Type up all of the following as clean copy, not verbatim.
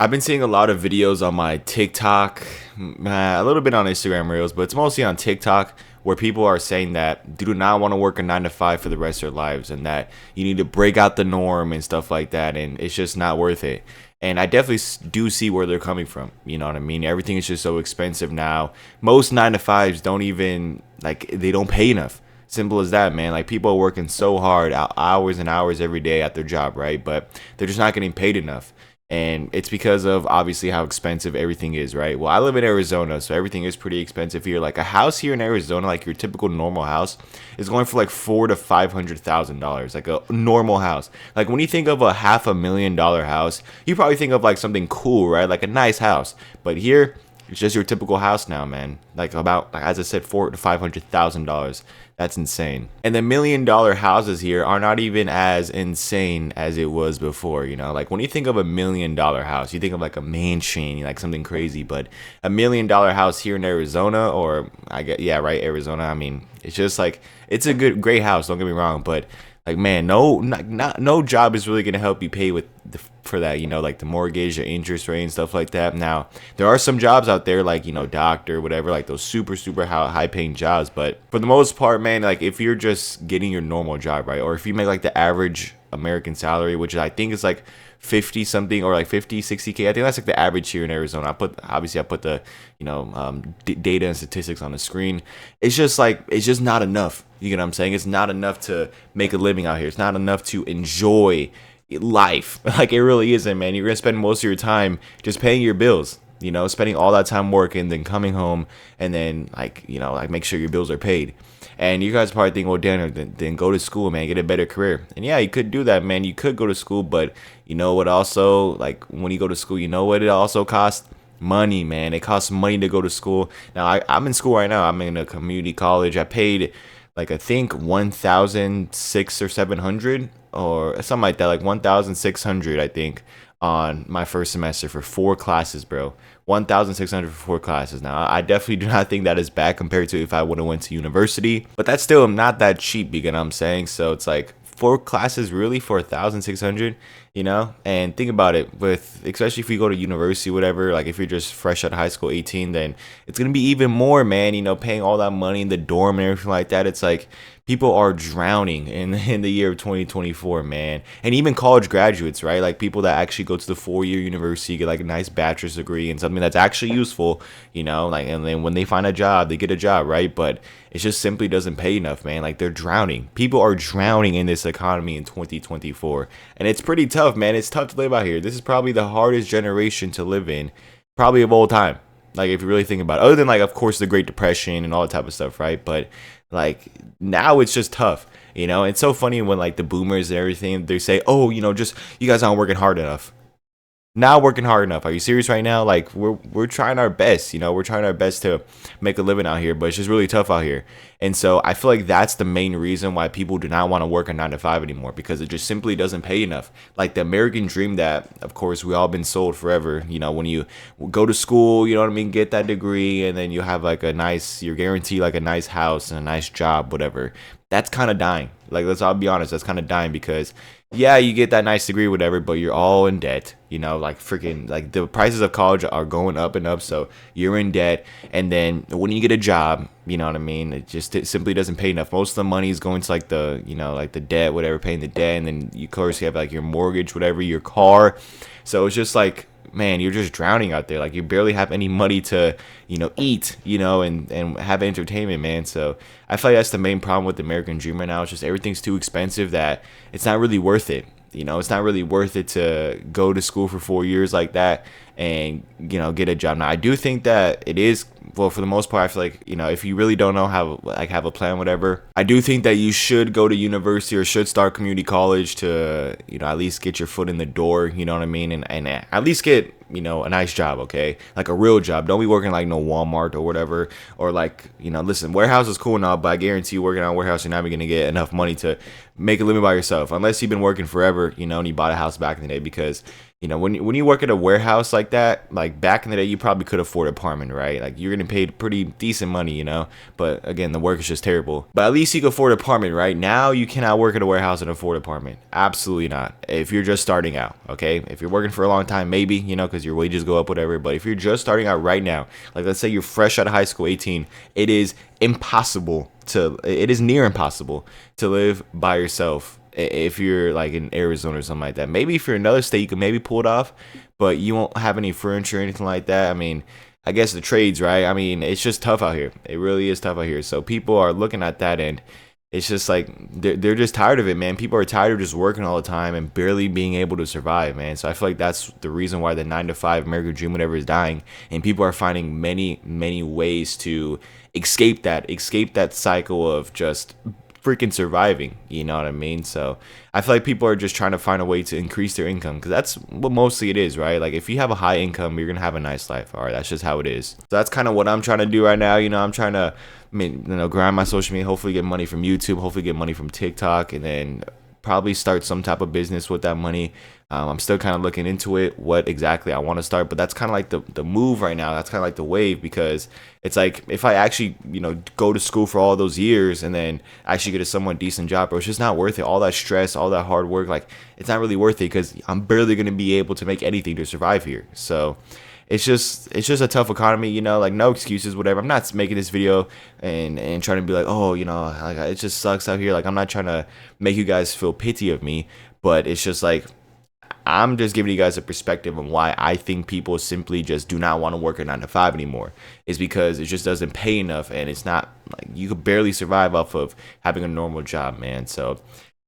I've been seeing a lot of videos on my TikTok, a little bit on Instagram Reels, but it's mostly on TikTok where people are saying that do not want to work a 9 to 5 for the rest of their lives and that you need to break out the norm and stuff like that. And it's just not worth it. And I definitely do see where they're coming from. You know what I mean? Everything is just so expensive now. Most 9 to 5s don't even, like, they don't pay enough. Simple as that, man. Like, people are working so hard, hours and hours every day at their job, right? But they're just not getting paid enough. And it's because of obviously how expensive everything is, right? Well, I live in Arizona, so everything is pretty expensive here. Like a house here in Arizona, like your typical normal house, is going for like $400,000 to $500,000, like a normal house. Like when you think of a $500,000 house, you probably think of like something cool, right? Like a nice house. But here, it's just your typical house now, man. Like about, like, as I said, $400,000 to $500,000. That's insane. And the $1 million houses here are not even as insane as it was before. You know, like when you think of a $1 million house, you think of like a mansion, like something crazy. But a $1 million house here in Arizona, or I get, yeah, right, Arizona. I mean, it's just like it's a great house. Don't get me wrong, but like, man, no job is really gonna help you pay for that. You know, like the mortgage, the interest rate, and stuff like that. Now, there are some jobs out there, like, you know, doctor, whatever, like those super high paying jobs. But for the most part, man, like if you're just getting your normal job, right, or if you make like the average American salary, which I think is like 50 something, or like 50 60K. I think that's like the average here in Arizona. I put the, you know, data and statistics on the screen. It's just like, it's just not enough. You know what I'm saying? It's not enough to make a living out here. It's not enough to enjoy life. Like, it really isn't, man. You're gonna spend most of your time just paying your bills, you know, spending all that time working, then coming home, and then, like, you know, like, make sure your bills are paid. And you guys probably think, well, Daniel, then go to school, man, get a better career. And yeah, you could do that, man. You could go to school, but you know what? Also, like, when you go to school, you know what it also costs? Money, man. It costs money to go to school. Now, I'm in school right now. I'm in a community college. I paid, like, I think 1,600 or 700 or something like that, like 1,600, I think, on my first semester for 4 classes, bro. 1,600 for 4 classes. Now, I definitely do not think that is bad compared to if I would have went to university, but that's still not that cheap, you know what I'm saying? So it's like 4 classes really for 1,600, you know? And think about it, with especially if you go to university, whatever, like if you're just fresh out of high school, 18, then it's gonna be even more, man. You know, paying all that money in the dorm and everything like that. It's like people are drowning in the year of 2024, man. And even college graduates, right? Like people that actually go to the 4 year university, get like a nice bachelor's degree and something that's actually useful, you know, like, and then when they find a job, they get a job, right? But it just simply doesn't pay enough, man. Like, they're drowning. People are drowning in this economy in 2024. And it's pretty tough, man. It's tough to live out here. This is probably the hardest generation to live in, probably of all time. Like, if you really think about it, other than, like, of course, the Great Depression and all that type of stuff, right? But like, now it's just tough, you know. It's so funny when, like, the boomers and everything, they say, oh, you know, just, you guys aren't working hard enough. Not working hard enough. Are you serious right now? Like, we're trying our best, you know. We're trying our best to make a living out here, but it's just really tough out here. And so I feel like that's the main reason why people do not want to work a 9 to 5 anymore, because it just simply doesn't pay enough. Like the American dream that, of course, we all been sold forever. You know, when you go to school, you know what I mean, get that degree, and then you have like a nice, you're guaranteed like a nice house and a nice job, whatever. That's kind of dying. Like, let's all be honest, that's kind of dying, because yeah, you get that nice degree, whatever, but you're all in debt. You know, like freaking, like the prices of college are going up and up, so you're in debt. And then when you get a job, you know what I mean, it simply doesn't pay enough. Most of the money is going to like the, you know, like the debt, whatever, paying the debt, and then you of course you have like your mortgage, whatever, your car. So it's just like, man, you're just drowning out there. Like, you barely have any money to, you know, eat, you know, and have entertainment, man. So I feel like that's the main problem with the American dream right now. It's just everything's too expensive that it's not really worth it. You know, it's not really worth it to go to school for 4 years like that and, you know, get a job. Now, I do think that it is, well, for the most part, I feel like, you know, if you really don't know how, like, have a plan, whatever, I do think that you should go to university or should start community college to, you know, at least get your foot in the door, you know what I mean? And at least get, you know, a nice job, okay? Like a real job. Don't be working like no Walmart or whatever. Or like, you know, listen, warehouse is cool now, but I guarantee you working on a warehouse, you're not even going to get enough money to make a living by yourself. Unless you've been working forever, you know, and you bought a house back in the day, because You know, when you work at a warehouse like that, like back in the day, you probably could afford an apartment, right? Like you're getting paid pretty decent money, you know. But again, the work is just terrible. But at least you can afford an apartment, right? Now you cannot work at a warehouse and afford an apartment. Absolutely not. If you're just starting out, okay. If you're working for a long time, maybe, you know, because your wages go up, whatever. But if you're just starting out right now, like let's say you're fresh out of high school, 18, it is impossible to. It is near impossible to live by yourself if you're like in Arizona or something like that. Maybe if you're in another state, you can maybe pull it off, but you won't have any furniture or anything like that. I mean, I guess the trades, right? I mean, it's just tough out here. It really is tough out here. So people are looking at that, and it's just like they're just tired of it, man. People are tired of just working all the time and barely being able to survive, man. So I feel like that's the reason why the 9 to 5 American dream, whatever, is dying, and people are finding many ways to escape that cycle of just freaking surviving. You know what I mean? So I feel like people are just trying to find a way to increase their income, because that's what mostly it is, right? Like if you have a high income, you're gonna have a nice life. All right, that's just how it is. So that's kind of what I'm trying to do right now. You know, I'm trying to, grind my social media, hopefully get money from YouTube, hopefully get money from TikTok, and then probably start some type of business with that money. I'm still kind of looking into it, what exactly I want to start, but that's kind of like the move right now. That's kind of like the wave, because it's like if I actually, go to school for all those years and then actually get a somewhat decent job, bro, it's just not worth it. All that stress, all that hard work, like it's not really worth it, because I'm barely going to be able to make anything to survive here. So it's just a tough economy, like no excuses, whatever. I'm not making this video and trying to be like, oh, like it just sucks out here. Like I'm not trying to make you guys feel pity of me, but it's just like I'm just giving you guys a perspective on why I think people simply just do not want to work a 9 to 5 anymore. Is because it just doesn't pay enough, and it's not like you could barely survive off of having a normal job, man. So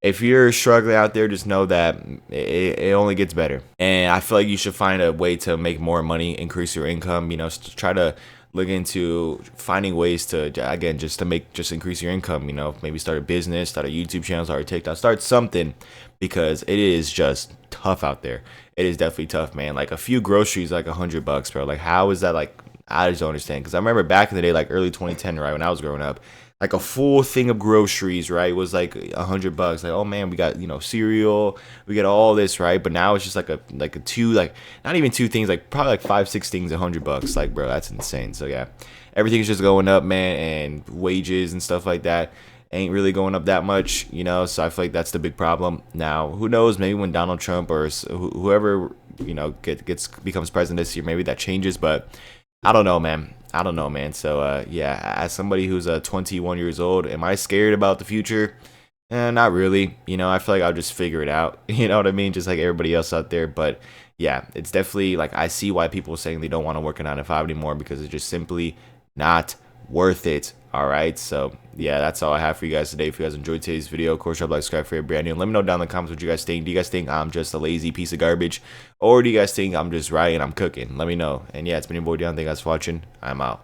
if you're struggling out there, just know that it only gets better. And I feel like you should find a way to make more money, increase your income, try to look into finding ways to, again, just increase your income, maybe start a business, start a YouTube channel, start a TikTok, start something, because it is just tough out there. It is definitely tough, man. Like a few groceries, like $100, bro. Like how is that? Like I just don't understand, because I remember back in the day, like early 2010, right, when I was growing up, like a full thing of groceries, right, was like $100. Like, oh man, we got cereal, we got all this, right? But now it's just like a two, like not even two things, like probably like 5 6 things, $100. Like, bro, that's insane. So yeah, everything's just going up, man, and wages and stuff like that ain't really going up that much, So I feel like that's the big problem. Now, who knows? Maybe when Donald Trump or whoever becomes president this year, maybe that changes. But I don't know, man. I don't know, man. So, yeah, as somebody who's 21 years old, am I scared about the future? Not really. I feel like I'll just figure it out. You know what I mean? Just like everybody else out there. But yeah, it's definitely like I see why people are saying they don't want to work a 9 to 5 anymore, because it's just simply not worth it. All right, so yeah, that's all I have for you guys today. If you guys enjoyed today's video, of course, drop a like, subscribe for your brand new, and let me know down in the comments what you guys think. Do you guys think I'm just a lazy piece of garbage, or do you guys think I'm just right and I'm cooking? Let me know. And yeah, it's been your boy Dion. Thank you guys for watching. I'm out.